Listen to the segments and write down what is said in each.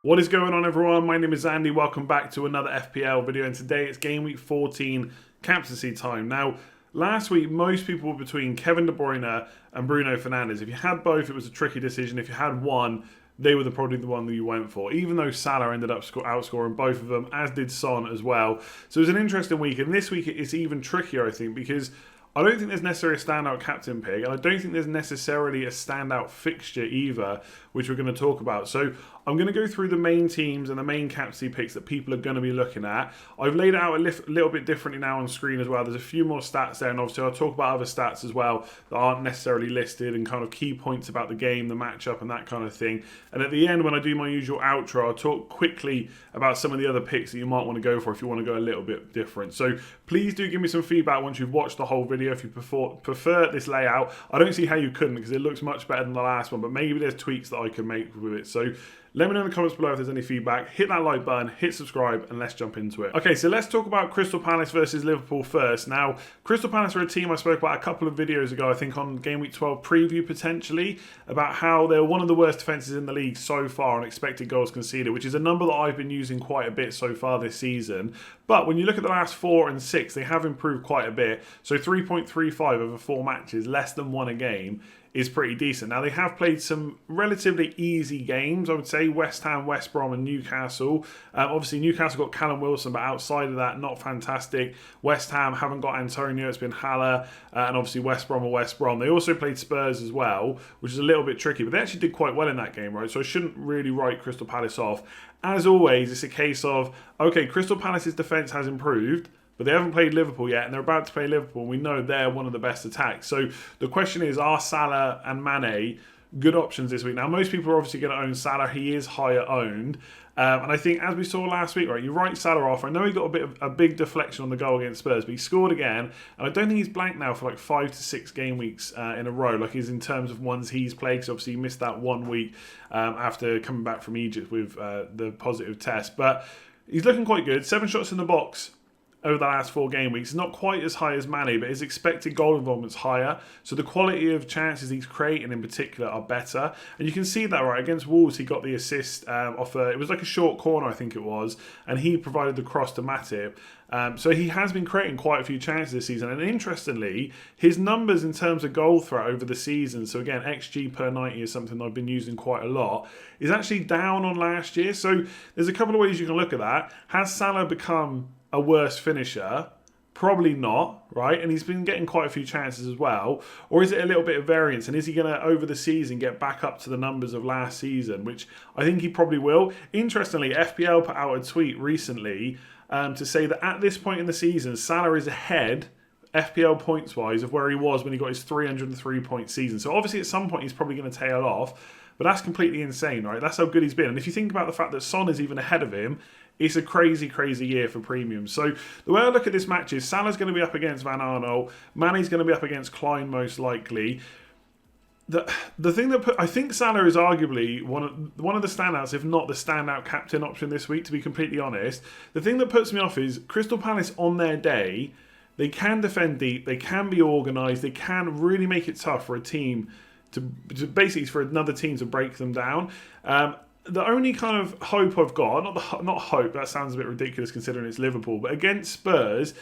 What is going on, everyone? My name is Andy. Welcome back to another FPL video, and today it's Game Week 14 captaincy time. Now, last week most people were between Kevin De Bruyne and Bruno Fernandes. If you had both, it was a tricky decision. If you had one, they were probably the one that you went for, even though Salah ended up outscoring both of them, as did Son as well. So it was an interesting week, and this week it's even trickier, I think, because I don't think there's necessarily a standout captain pick, and I don't think there's necessarily a standout fixture either, which we're going to talk about. So I'm going to go through the main teams and the main captaincy picks that people are going to be looking at. I've laid it out a little bit differently now on screen as well. There's a few more stats there, and obviously I'll talk about other stats as well that aren't necessarily listed, and kind of key points about the game, the matchup, and that kind of thing. And at the end, when I do my usual outro, I'll talk quickly about some of the other picks that you might want to go for if you want to go a little bit different. So please do give me some feedback once you've watched the whole video if you prefer this layout. I don't see how you couldn't, because it looks much better than the last one, but maybe there's tweaks that I can make with it. So let me know in the comments below if there's any feedback. Hit that like button, hit subscribe, and let's jump into it. Okay, so let's talk about Crystal Palace versus Liverpool first. Now, Crystal Palace are a team I spoke about a couple of videos ago, I think on Game Week 12 preview potentially, about how they're one of the worst defences in the league so far on expected goals conceded, which is a number that I've been using quite a bit so far this season. But when you look at the last 4 and 6, they have improved quite a bit. So 3.35 over 4 matches, less than 1 a game, is pretty decent. Now, they have played some relatively easy games, I would say. West Ham, West Brom and Newcastle. Obviously, Newcastle got Callum Wilson, but outside of that, not fantastic. West Ham haven't got Antonio, it's been Haller, and obviously West Brom or West Brom. They also played Spurs as well, which is a little bit tricky, but they actually did quite well in that game, right? So I shouldn't really write Crystal Palace off. As always, it's a case of, okay, Crystal Palace's defence has improved, but they haven't played Liverpool yet, and they're about to play Liverpool, and we know they're one of the best attacks. So the question is, are Salah and Mane good options this week? Now, most people are obviously going to own Salah. He is higher owned. And I think, as we saw last week, right, you write Salah off. I know he got a big deflection on the goal against Spurs, but he scored again. And I don't think he's blank now for like 5 to 6 game weeks in a row, like he's in terms of ones he's played, because obviously he missed that 1 week after coming back from Egypt with the positive test. But he's looking quite good. 7 shots in the box over the last 4 game weeks. Not quite as high as Mane, but his expected goal involvement's higher. So the quality of chances he's creating in particular are better. And you can see that, right? Against Wolves, he got the assist off it was like a short corner, I think it was, and he provided the cross to Matip. So he has been creating quite a few chances this season. And interestingly, his numbers in terms of goal threat over the season, so again, XG per 90 is something I've been using quite a lot, is actually down on last year. So there's a couple of ways you can look at that. Has Salah become a worse finisher? Probably not, right? And he's been getting quite a few chances as well. Or is it a little bit of variance? And is he going to, over the season, get back up to the numbers of last season? Which I think he probably will. Interestingly, FPL put out a tweet recently to say that at this point in the season, Salah is ahead, FPL points-wise, of where he was when he got his 303-point season. So obviously at some point he's probably going to tail off. But that's completely insane, right? That's how good he's been. And if you think about the fact that Son is even ahead of him, it's a crazy, crazy year for premiums. So the way I look at this match is Salah's going to be up against Van Arnold. Mane's going to be up against Klein most likely. The thing that I think Salah is arguably one of the standouts, if not the standout captain option this week, to be completely honest. The thing that puts me off is Crystal Palace on their day, they can defend deep, they can be organised, they can really make it tough for a team to basically for another team to break them down. The only kind of hope I've got, not hope, that sounds a bit ridiculous considering it's Liverpool, but against Spurs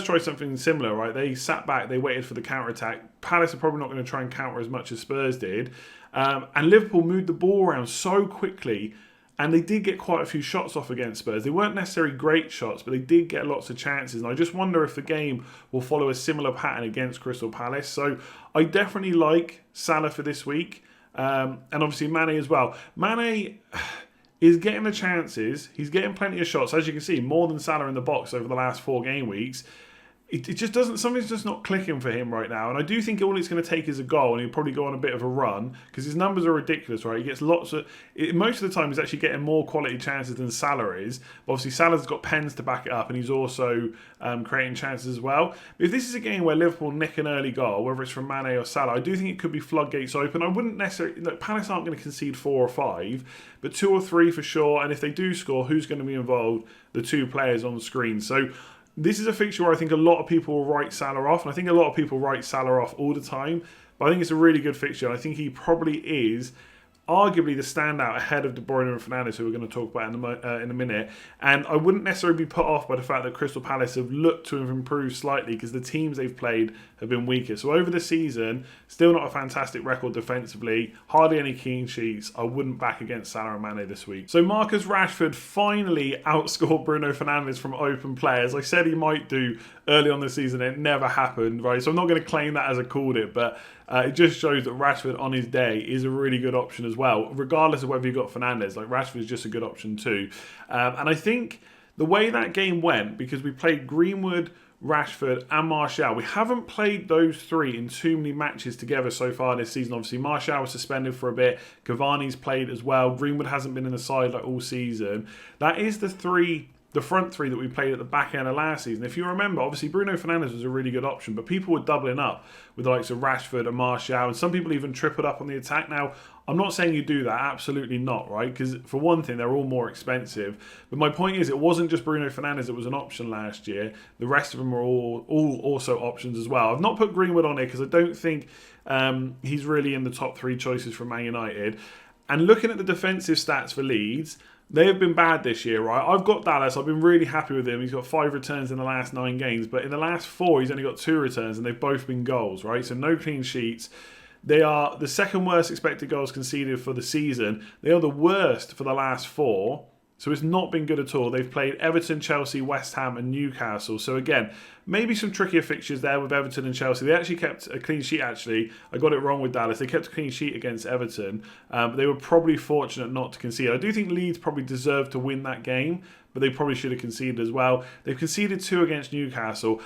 tried something similar, right? They sat back, they waited for the counter-attack. Palace are probably not going to try and counter as much as Spurs did. And Liverpool moved the ball around so quickly, and they did get quite a few shots off against Spurs. They weren't necessarily great shots, but they did get lots of chances. And I just wonder if the game will follow a similar pattern against Crystal Palace. So I definitely like Salah for this week. And obviously Mane as well. Mane is getting the chances. He's getting plenty of shots. As you can see, more than Salah in the box over the last 4 game weeks. It just doesn't, something's just not clicking for him right now. And I do think all it's going to take is a goal, and he'll probably go on a bit of a run because his numbers are ridiculous, right? He gets lots of, most of the time he's actually getting more quality chances than Salah is. But obviously Salah's got pens to back it up, and he's also creating chances as well. But if this is a game where Liverpool nick an early goal, whether it's from Mane or Salah, I do think it could be floodgates open. I wouldn't necessarily, look, Palace aren't going to concede 4 or 5, but 2 or 3 for sure. And if they do score, who's going to be involved? The 2 players on the screen. So this is a fixture where I think a lot of people will write Salah off, and I think a lot of people write Salah off all the time, but I think it's a really good fixture, and I think he probably is arguably the standout ahead of De Bruyne and Fernandes, who we're going to talk about in a minute. And I wouldn't necessarily be put off by the fact that Crystal Palace have looked to have improved slightly because the teams they've played have been weaker. So over the season, still not a fantastic record defensively, hardly any clean sheets. I wouldn't back against Salah and Mane this week. So Marcus Rashford finally outscored Bruno Fernandes from open play. As I said he might do early on this season, it never happened, right? So I'm not going to claim that as I called it, but it just shows that Rashford on his day is a really good option as well, regardless of whether you've got Fernandes. Like, Rashford is just a good option too. And I think the way that game went, because we played Greenwood, Rashford and Martial, we haven't played those three in too many matches together so far this season. Obviously, Martial was suspended for a bit. Cavani's played as well. Greenwood hasn't been in the side like all season. That is the front three that we played at the back end of last season. If you remember, obviously Bruno Fernandes was a really good option, but people were doubling up with the likes of Rashford and Martial, and some people even tripled up on the attack. Now, I'm not saying you do that, absolutely not, right? Because for one thing, they're all more expensive. But my point is, it wasn't just Bruno Fernandes that was an option last year. The rest of them were all also options as well. I've not put Greenwood on here because I don't think he's really in the top three choices for Man United. And looking at the defensive stats for Leeds, they have been bad this year, right? I've got Dallas. I've been really happy with him. He's got 5 returns in the last 9 games. But in the last 4, he's only got 2 returns, and they've both been goals, right? So no clean sheets. They are the second worst expected goals conceded for the season. They are the worst for the last 4. So it's not been good at all. They've played Everton, Chelsea, West Ham and Newcastle. So again, maybe some trickier fixtures there with Everton and Chelsea. They actually kept a clean sheet, actually. I got it wrong with Dallas. They kept a clean sheet against Everton. But they were probably fortunate not to concede. I do think Leeds probably deserved to win that game, but they probably should have conceded as well. They've conceded 2 against Newcastle.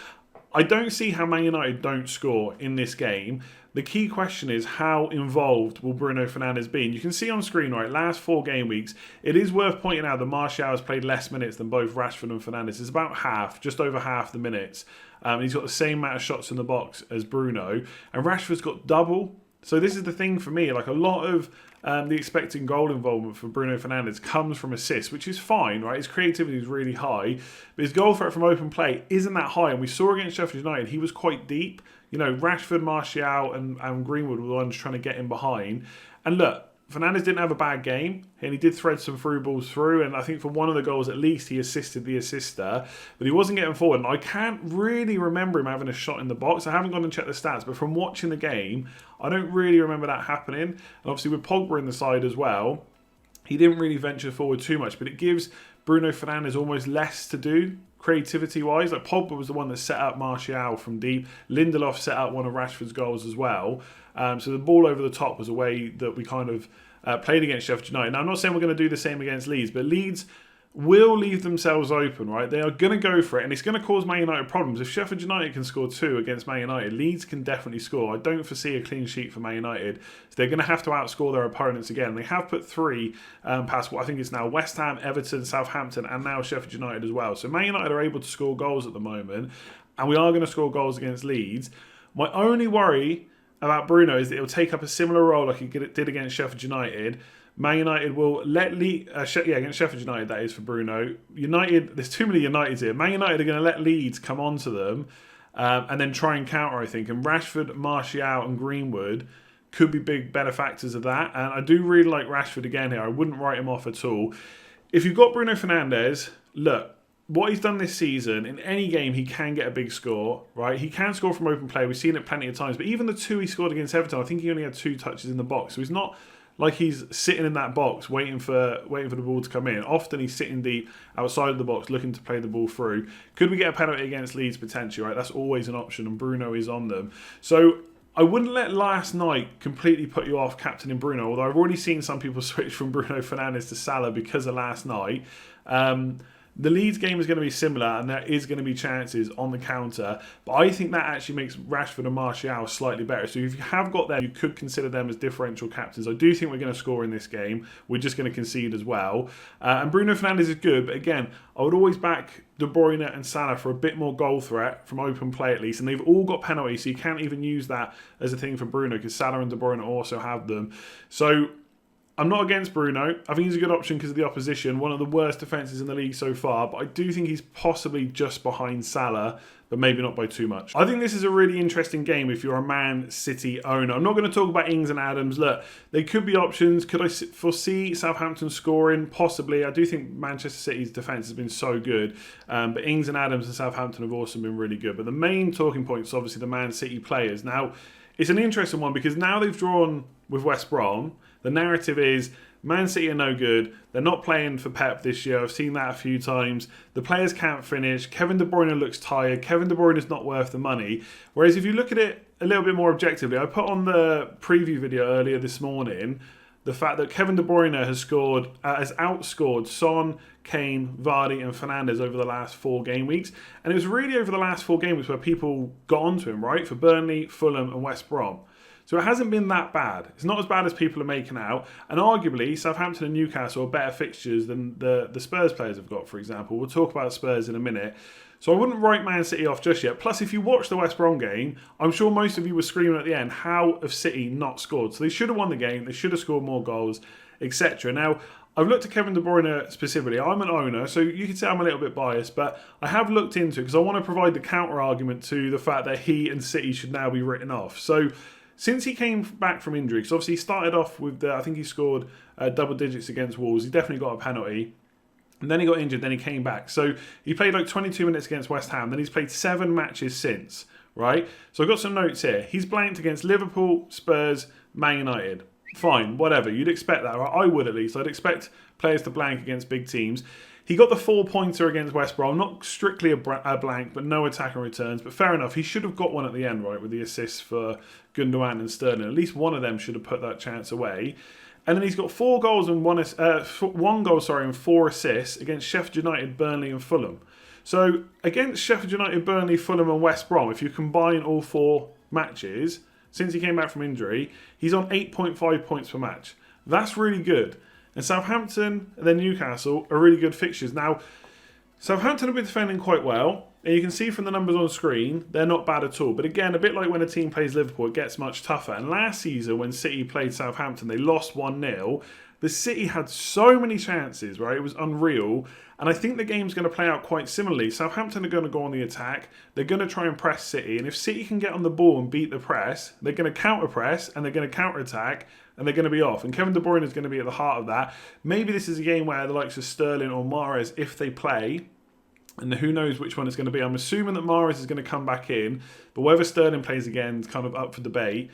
I don't see how Man United don't score in this game. The key question is, how involved will Bruno Fernandes be? And you can see on screen, right, last 4 game weeks, it is worth pointing out that Martial has played less minutes than both Rashford and Fernandes. It's about half, just over half the minutes. He's got the same amount of shots in the box as Bruno. And Rashford's got double. So this is the thing for me, like a lot of the expected goal involvement for Bruno Fernandes comes from assists, which is fine, right? His creativity is really high, but his goal threat from open play isn't that high. And we saw against Sheffield United, he was quite deep. You know, Rashford, Martial and Greenwood were the ones trying to get him behind. And look, Fernandes didn't have a bad game, and he did thread some through balls through, and I think for one of the goals at least he assisted the assister, but he wasn't getting forward, and I can't really remember him having a shot in the box. I haven't gone and checked the stats, but from watching the game, I don't really remember that happening. And obviously with Pogba in the side as well, he didn't really venture forward too much, but it gives Bruno Fernandes almost less to do creativity-wise. Like, Pogba was the one that set up Martial from deep. Lindelof set up one of Rashford's goals as well. So the ball over the top was a way that we kind of played against Sheffield United. Now, I'm not saying we're going to do the same against Leeds, but Leeds will leave themselves open, right? They are going to go for it, and it's going to cause Man United problems. If Sheffield United can score 2 against Man United, Leeds can definitely score. I don't foresee a clean sheet for Man United. So they're going to have to outscore their opponents again. They have put 3 past what I think it's now West Ham, Everton, Southampton, and now Sheffield United as well. So Man United are able to score goals at the moment, and we are going to score goals against Leeds. My only worry about Bruno is that he'll take up a similar role like he did against Sheffield United. Man United will let against Sheffield United, that is, for Bruno. United, there's too many Uniteds here. Man United are going to let Leeds come onto them and then try and counter, I think. And Rashford, Martial and Greenwood could be big benefactors of that. And I do really like Rashford again here. I wouldn't write him off at all. If you've got Bruno Fernandes, look, what he's done this season, in any game he can get a big score, right? He can score from open play. We've seen it plenty of times. But even the 2 he scored against Everton, I think he only had 2 touches in the box. So he's not like he's sitting in that box waiting for the ball to come in. Often he's sitting deep outside of the box looking to play the ball through. Could we get a penalty against Leeds potentially, right? That's always an option, and Bruno is on them. So I wouldn't let last night completely put you off captaining Bruno, although I've already seen some people switch from Bruno Fernandes to Salah because of last night. The Leeds game is going to be similar, and there is going to be chances on the counter. But I think that actually makes Rashford and Martial slightly better. So if you have got them, you could consider them as differential captains. I do think we're going to score in this game. We're just going to concede as well. And Bruno Fernandes is good. But again, I would always back De Bruyne and Salah for a bit more goal threat from open play at least. And they've all got penalties, so you can't even use that as a thing for Bruno because Salah and De Bruyne also have them. So I'm not against Bruno. I think he's a good option because of the opposition. One of the worst defences in the league so far. But I do think he's possibly just behind Salah, but maybe not by too much. I think this is a really interesting game if you're a Man City owner. I'm not going to talk about Ings and Adams. Look, they could be options. Could I foresee Southampton scoring? Possibly. I do think Manchester City's defence has been so good. But Ings and Adams and Southampton have also been really good. But the main talking point is obviously the Man City players. Now, it's an interesting one because now they've drawn with West Brom. The narrative is Man City are no good. They're not playing for Pep this year. I've seen that a few times. The players can't finish. Kevin De Bruyne looks tired. Kevin De Bruyne is not worth the money. Whereas if you look at it a little bit more objectively, I put on the preview video earlier this morning the fact that Kevin De Bruyne has outscored Son, Kane, Vardy and Fernandes over the last 4 game weeks. And it was really over the last 4 game weeks where people got onto him, right? For Burnley, Fulham and West Brom. So it hasn't been that bad. It's not as bad as people are making out. And arguably, Southampton and Newcastle are better fixtures than the Spurs players have got, for example. We'll talk about Spurs in a minute. So I wouldn't write Man City off just yet. Plus, if you watch the West Brom game, I'm sure most of you were screaming at the end, how have City not scored? So they should have won the game. They should have scored more goals, etc. Now, I've looked at Kevin De Bruyne specifically. I'm an owner, so you can say I'm a little bit biased, but I have looked into it because I want to provide the counter argument to the fact that he and City should now be written off. So since he came back from injury, because obviously he started off with, I think he scored double digits against Wolves. He definitely got a penalty. And then he got injured, then he came back. So he played like 22 minutes against West Ham. Then he's played 7 matches since, right? So I've got some notes here. He's blanked against Liverpool, Spurs, Man United. Fine, whatever. You'd expect that, right? I would at least. I'd expect players to blank against big teams. He got the 4-pointer against West Brom. Not strictly a blank, but no attack and returns. But fair enough. He should have got one at the end, right, with the assists for Gundogan and Sterling. At least one of them should have put that chance away. And then he's got 4 goals and 1 goal, and 4 assists against Sheffield United, Burnley and Fulham. So against Sheffield United, Burnley, Fulham and West Brom, if you combine all 4 matches since he came back from injury, he's on 8.5 points per match. That's really good. And Southampton and then Newcastle are really good fixtures. Now, Southampton have been defending quite well. And you can see from the numbers on screen, they're not bad at all. But again, a bit like when a team plays Liverpool, it gets much tougher. And last season, when City played Southampton, they lost 1-0. The City had so many chances, right? It was unreal. And I think the game's going to play out quite similarly. Southampton are going to go on the attack. They're going to try and press City. And if City can get on the ball and beat the press, they're going to counter-press and they're going to counter-attack and they're going to be off. And Kevin De Bruyne is going to be at the heart of that. Maybe this is a game where the likes of Sterling or Mahrez, if they play, and who knows which one it's going to be. I'm assuming that Mahrez is going to come back in, but whether Sterling plays again is kind of up for debate.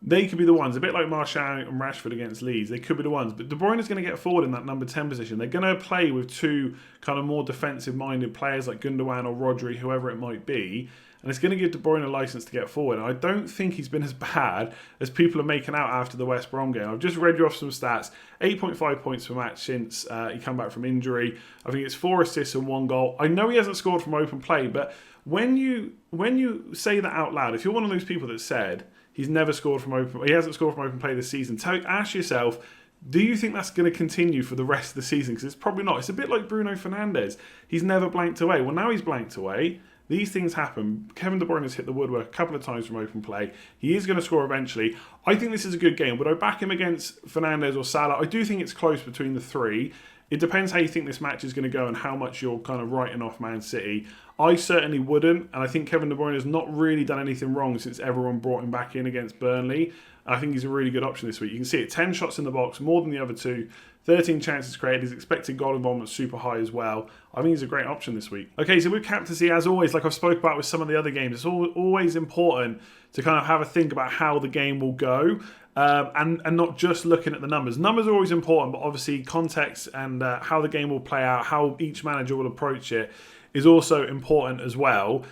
They could be the ones, a bit like Martial and Rashford against Leeds. They could be the ones. But De Bruyne is going to get forward in that number 10 position. They're going to play with 2 kind of more defensive-minded players like Gundogan or Rodri, whoever it might be. And it's going to give De Bruyne a licence to get forward. And I don't think he's been as bad as people are making out after the West Brom game. I've just read you off some stats. 8.5 points per match since he came back from injury. I think it's 4 assists and 1 goal. I know he hasn't scored from open play, but when you say that out loud, if you're one of those people that said he hasn't scored from open play this season, ask yourself, do you think that's going to continue for the rest of the season? Because it's probably not. It's a bit like Bruno Fernandes. He's never blanked away. Well, now he's blanked away. These things happen. Kevin De Bruyne has hit the woodwork a couple of times from open play. He is going to score eventually. I think this is a good game. Would I back him against Fernandes or Salah? I do think it's close between the 3. It depends how you think this match is going to go and how much you're kind of writing off Man City. I certainly wouldn't, and I think Kevin De Bruyne has not really done anything wrong since everyone brought him back in against Burnley. I think he's a really good option this week. You can see it, 10 shots in the box, more than the other 2. 13 chances created. His expected goal involvement super high as well. I think he's a great option this week. Okay, so with captaincy, as always, like I've spoke about with some of the other games, it's always important to kind of have a think about how the game will go. And not just looking at the numbers. Numbers are always important, but obviously context and how the game will play out, how each manager will approach it is also important as well.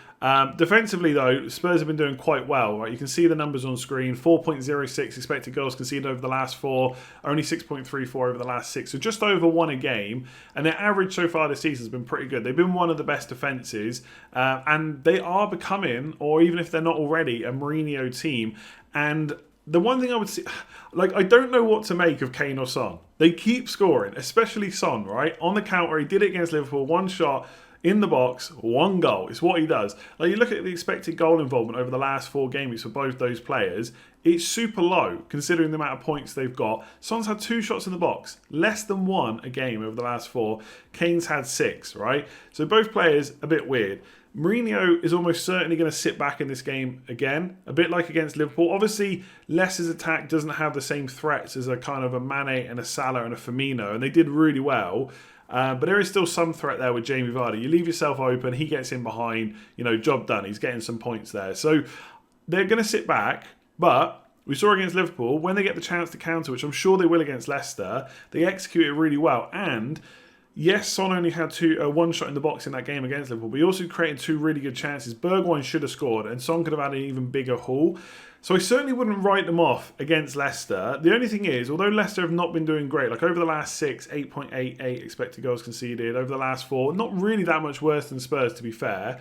Defensively, though, Spurs have been doing quite well. Right? You can see the numbers on screen. 4.06 expected goals conceded over the last 4, only 6.34 over the last 6. So just over 1 a game. And their average so far this season has been pretty good. They've been one of the best defences. And they are becoming, or even if they're not already, a Mourinho team. And the one thing I would see, I don't know what to make of Kane or Son. They keep scoring, especially Son, right? On the counter, he did it against Liverpool. 1 shot in the box, 1 goal. It's what he does. Like, you look at the expected goal involvement over the last 4 game weeks for both those players, it's super low considering the amount of points they've got. Son's had 2 shots in the box, less than 1 a game over the last 4. Kane's had 6, right? So both players, a bit weird. Mourinho is almost certainly going to sit back in this game again, a bit like against Liverpool. Obviously, Leicester's attack doesn't have the same threats as a kind of a Mane and a Salah and a Firmino, and they did really well. But there is still some threat there with Jamie Vardy. You leave yourself open, he gets in behind, job done. He's getting some points there. So they're going to sit back, but we saw against Liverpool, when they get the chance to counter, which I'm sure they will against Leicester, they execute it really well. And yes, Son only had 1 shot in the box in that game against Liverpool, but he also created 2 really good chances. Bergwijn should have scored, and Son could have had an even bigger haul. So I certainly wouldn't write them off against Leicester. The only thing is, although Leicester have not been doing great, like over the last 6, 8.88 expected goals conceded, over the last 4, not really that much worse than Spurs, to be fair.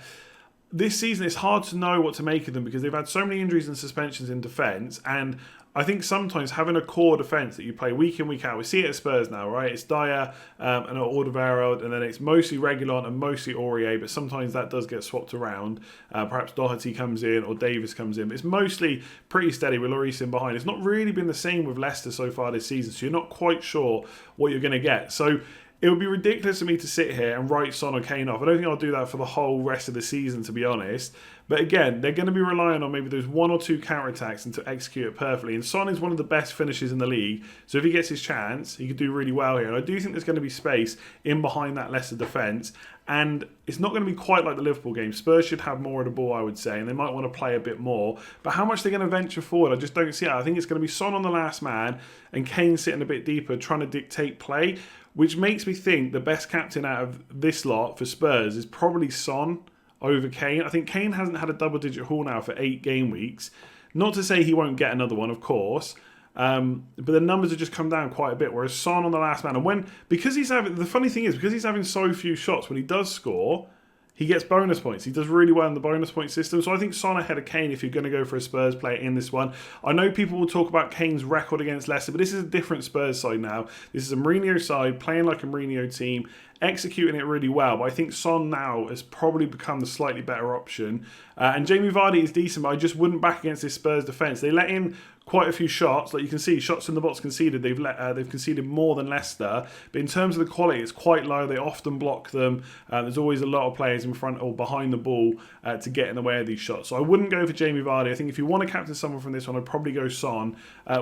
This season, it's hard to know what to make of them because they've had so many injuries and suspensions in defence, and I think sometimes having a core defence that you play week in, week out, we see it at Spurs now, right? It's Dyer and Alderweireld, and then it's mostly Reguilon and mostly Aurier, but sometimes that does get swapped around. Perhaps Doherty comes in or Davis comes in. It's mostly pretty steady with Lloris in behind. It's not really been the same with Leicester so far this season, so you're not quite sure what you're going to get. So it would be ridiculous for me to sit here and write Son or Kane off. I don't think I'll do that for the whole rest of the season, to be honest. But again, they're going to be relying on maybe those 1 or 2 counterattacks and to execute it perfectly. And Son is one of the best finishers in the league. So if he gets his chance, he could do really well here. And I do think there's going to be space in behind that Leicester defence. And it's not going to be quite like the Liverpool game. Spurs should have more of the ball, I would say, and they might want to play a bit more. But how much they're going to venture forward, I just don't see it. I think it's going to be Son on the last man and Kane sitting a bit deeper, trying to dictate play, which makes me think the best captain out of this lot for Spurs is probably Son over Kane. I think Kane hasn't had a double-digit haul now for 8 game weeks. Not to say he won't get another one, of course. But the numbers have just come down quite a bit, whereas Son on the last man. And because he's having so few shots, when he does score, he gets bonus points. He does really well in the bonus point system. So I think Son ahead of Kane if you're going to go for a Spurs player in this one. I know people will talk about Kane's record against Leicester, but this is a different Spurs side now. This is a Mourinho side, playing like a Mourinho team, executing it really well. But I think Son now has probably become the slightly better option. And Jamie Vardy is decent, but I just wouldn't back against this Spurs defence. They let in quite a few shots. Like you can see, shots in the box conceded. They've conceded more than Leicester. But in terms of the quality, it's quite low. They often block them. There's always a lot of players in front or behind the ball to get in the way of these shots. So I wouldn't go for Jamie Vardy. I think if you want to captain someone from this one, I'd probably go Son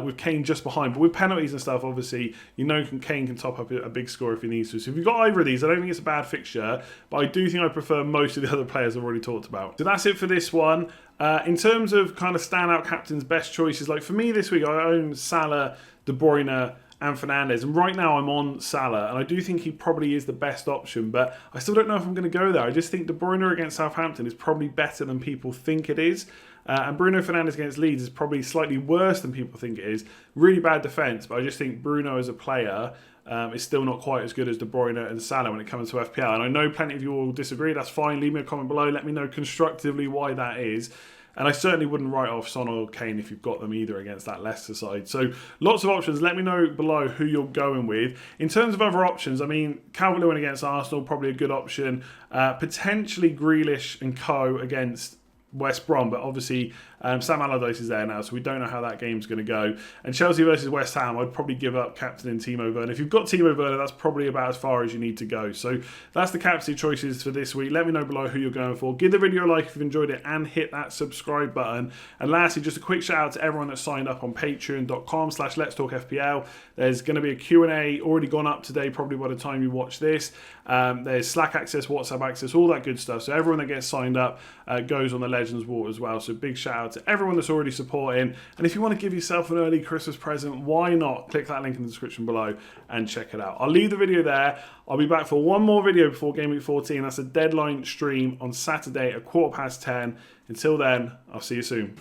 with Kane just behind. But with penalties and stuff, obviously, Kane can top up a big score if he needs to. So if you've got either of these, I don't think it's a bad fixture. But I do think I prefer most of the other players I've already talked about. So that's it for this one. In terms of kind of standout captains, best choices, like for me this week, I own Salah, De Bruyne and Fernandes. And right now I'm on Salah, and I do think he probably is the best option, but I still don't know if I'm going to go there. I just think De Bruyne against Southampton is probably better than people think it is. And Bruno Fernandes against Leeds is probably slightly worse than people think it is. Really bad defence, but I just think Bruno as a player is still not quite as good as De Bruyne and Salah when it comes to FPL. And I know plenty of you will disagree. That's fine. Leave me a comment below. Let me know constructively why that is. And I certainly wouldn't write off Son or Kane if you've got them either against that Leicester side. So lots of options. Let me know below who you're going with. In terms of other options, I mean, Calvert-Lewin against Arsenal, probably a good option. Potentially Grealish and co against West Brom, but obviously Sam Allardyce is there now, so we don't know how that game's going to go. And Chelsea versus West Ham, I'd probably give up captaining Timo Werner. If you've got Timo Werner, that's probably about as far as you need to go. So that's the captaincy choices for this week. Let me know below who you're going for. Give the video a like if you've enjoyed it, and hit that subscribe button. And lastly, just a quick shout out to everyone that's signed up on patreon.com/letstalkfpl. There's going to be a Q&A already gone up today, probably by the time you watch this. There's Slack access, WhatsApp access, all that good stuff. So everyone that gets signed up goes on the Legends Wall as well. So big shout out to everyone that's already supporting. And if you want to give yourself an early Christmas present, why not click that link in the description below and check it out. I'll leave the video there. I'll be back for one more video before Game Week 14. That's a deadline stream on Saturday at 10:15. Until then, I'll see you soon.